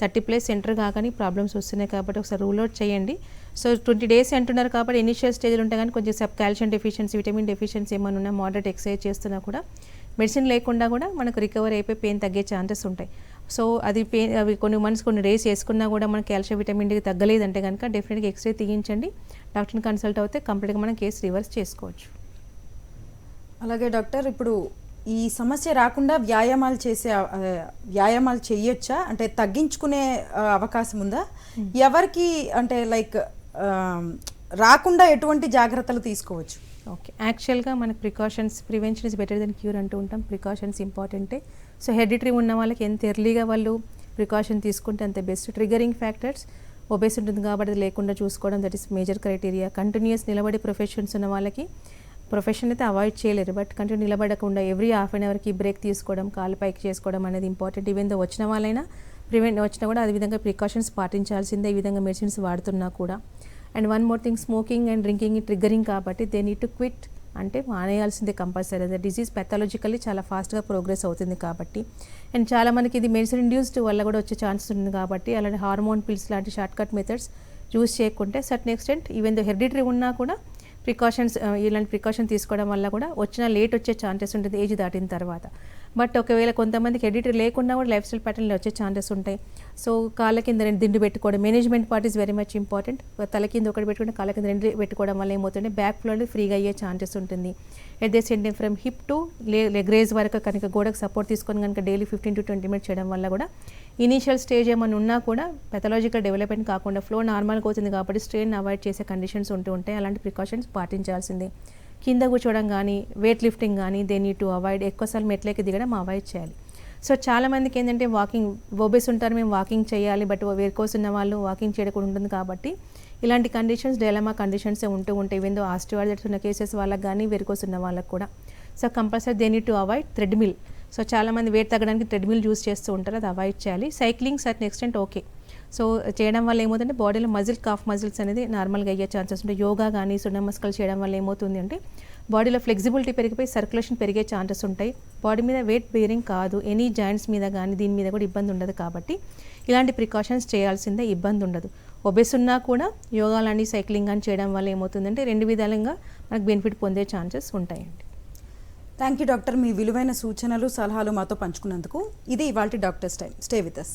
[SPEAKER 2] 30+ ఎంటర్ కాగానే ప్రాబ్లమ్స్ వస్తున్నాయి కాబట్టి ఒకసారి రూల్ అవుట్ చేయండి. సో 20 days అంటున్నారు కాబట్టి ఇనిషియల్ స్టేజ్లో ఉంటాయి, కానీ కొంచెం కాల్షియం డెఫిషియన్సీ, విటమిన్ డెఫిషియన్సీ ఏమైనా ఉన్నా మోడరేట్ ఎక్సర్సైజ్ చేస్తున్నా కూడా మెడిసిన్ లేకుండా కూడా మనకు రికవర్ అయిపోయి పెయిన్ తగ్గే ఛాన్సెస్ ఉంటాయి. సో అది పెయిన్ అవి కొన్ని మంత్స్ కొన్ని డేస్ వేసుకున్నా కూడా మనకి కాల్షియం విటమిన్ డి తగ్గలేదంటే కనుక డెఫినెట్గా ఎక్స్రే తీయించండి, డాక్టర్ని కన్సల్ట్ అవుతే కంప్లీట్గా మనం కేసు రివర్స్ చేసుకోవచ్చు.
[SPEAKER 1] అలాగే డాక్టర్, ఇప్పుడు ఈ సమస్య రాకుండా వ్యాయామాలు చేయొచ్చా, అంటే తగ్గించుకునే అవకాశం ఉందా? ఎవరికి అంటే లైక్ రాకుండా ఎటువంటి జాగ్రత్తలు తీసుకోవచ్చు?
[SPEAKER 2] ఓకే, యాక్చువల్గా మనకు prevention is better than cure అంటూ ఉంటాం. ప్రికాషన్స్ ఇంపార్టెంటే. సో హెరిడిటరీ ఉన్న వాళ్ళకి ఎంత ఎర్లీగా వాళ్ళు ప్రికాషన్ తీసుకుంటే అంత బెస్ట్. ట్రిగరింగ్ ఫ్యాక్టర్స్ ఒబేస్ ఉంటుంది కాబట్టి అది లేకుండా చూసుకోవడం, that is major criteria. Continuous నిలబడి ప్రొఫెషన్స్ ఉన్న వాళ్ళకి ప్రొఫెషన్ అయితే అవాయిడ్ చేయలేరు, బట్ కంటిన్యూ నిలబడకుండా ఎవ్రీ హాఫ్ అన్ అవర్కి బ్రేక్ తీసుకోవడం, కాలు పైకి చేసుకోవడం అనేది ఇంపార్టెంట్. ఈవెన్ దో వచ్చిన వాళ్ళైనా వచ్చినా కూడా అదే విధంగా ప్రికాషన్స్ పాటించాల్సిందే, ఈ విధంగా మెడిసిన్స్ వాడుతున్నా కూడా. And one more thing, smoking and drinking triggering కాబట్టి దే నీడ్ టు క్విట్, అంటే మానేయాల్సిందే కంపల్సరీ. అదే డిసీజ్ పెథాలజికల్లీ చాలా ఫాస్ట్గా ప్రోగ్రెస్ అవుతుంది కాబట్టి. అండ్ చాలా మనకి ఇది మెడిసిన్ ఇండ్యూస్డ్ వల్ల కూడా వచ్చే ఛాన్సెస్ ఉంది కాబట్టి అలాంటి హార్మోన్ పిల్స్ లాంటి షార్ట్ కట్ మెథడ్స్ యూజ్ చేయకుంటే certain extent even though hereditary ఉన్నా కూడా ఇలాంటి ప్రికాషన్ తీసుకోవడం వల్ల కూడా లేట్ వచ్చే ఛాన్సెస్ ఉంటుంది ఏజ్ దాటిన తర్వాత. బట్ ఒకవేళ కొంతమందికి హెరిడిటరీ లేకుండా కూడా లైఫ్ స్టైల్ ప్యాటర్న్లో వచ్చే ఛాన్సెస్ ఉంటాయి. సో కాళ్ళ కింద 2 దిండు పెట్టుకోవడం, management part is very much important. తల కింద ఒకటి పెట్టుకుంటే కాళ్ళ కింద 2 పెట్టుకోవడం వల్ల ఏమవుతుంటే బ్యాక్ ఫ్లో అనేది ఫ్రీగా అయ్యే ఛాన్సెస్ ఉంటుంది. At the same time from hip to leg raise వరకు కనుక గోడకు సపోర్ట్ తీసుకొని కనుక డైలీ 15 to 20 మినిట్స్ చేయడం వల్ల కూడా ఇనీషియల్ స్టేజ్ ఏమైనా ఉన్నా కూడా పెథలాజికల్ డెవలప్మెంట్ కాకుండా ఫ్లో నార్మల్గా అవుతుంది కాబట్టి స్ట్రెయిన్ అవాయిడ్ చేసే కండిషన్స్ ఉంటూ ఉంటాయి. అలాంటి ప్రికాషన్స్ పాటించాల్సిందే. కింద కూర్చోవడం కానీ వెయిట్ లిఫ్టింగ్ కానీ దే నీడ్ టు అవాయిడ్. ఎక్కువసార్లు మెట్లకి దిగడం అవాయిడ్ చేయాలి. సో చాలామందికి ఏంటంటే వాకింగ్ ఒబేస్ ఉంటారు, మేము వాకింగ్ చేయాలి, బట్ వెరికోస్ ఉన్న వాళ్ళు వాకింగ్ చేయకుండా ఉంటుంది కాబట్టి ఇలాంటి కండిషన్స్ డైలమా కండిషన్సే ఉంటూ ఉంటాయి. ఈవెన్ దో ఆస్టియోఆర్థరైటిస్ ఉన్న కేసెస్ వాళ్ళకి కానీ వెరికోస్ ఉన్న వాళ్ళకి కూడా. So compulsory they need to avoid treadmill. So చాలామంది వెయిట్ తగ్గడానికి థ్రెడ్మిల్ యూస్ చేస్తూ ఉంటారు, అది అవాయిడ్ చేయాలి. Cycling certain extent okay. So చేయడం వల్ల ఏమవుతుందంటే బాడీలో కాఫ్ మజిల్స్ అనేది నార్మల్గా అయ్యే ఛాన్సెస్ ఉంటాయి. యోగా కానీ సున్నమస్కలు చేయడం వల్ల ఏమవుతుంది అంటే బాడీలో ఫ్లెక్సిబిలిటీ పెరిగిపోయి సర్క్యులేషన్ పెరిగే ఛాన్సెస్ ఉంటాయి. బాడీ మీద వెయిట్ బేరింగ్ కాదు, ఎనీ జాయింట్స్ మీద కానీ దీని మీద కూడా ఇబ్బంది ఉండదు కాబట్టి ఇలాంటి ప్రికాషన్స్ చేయాల్సిందే, ఇబ్బంది ఉండదు. ఒబేస్ ఉన్నా కూడా యోగా లాంటి సైక్లింగ్ కానీ చేయడం వల్ల ఏమవుతుందంటే 2 విధాలుగా మనకు బెనిఫిట్ పొందే ఛాన్సెస్ ఉంటాయండి.
[SPEAKER 1] థ్యాంక్ యూ డాక్టర్, మీ విలువైన సూచనలు సలహాలు మాతో పంచుకున్నందుకు. ఇది ఇవాల్టి doctors time. Stay with us.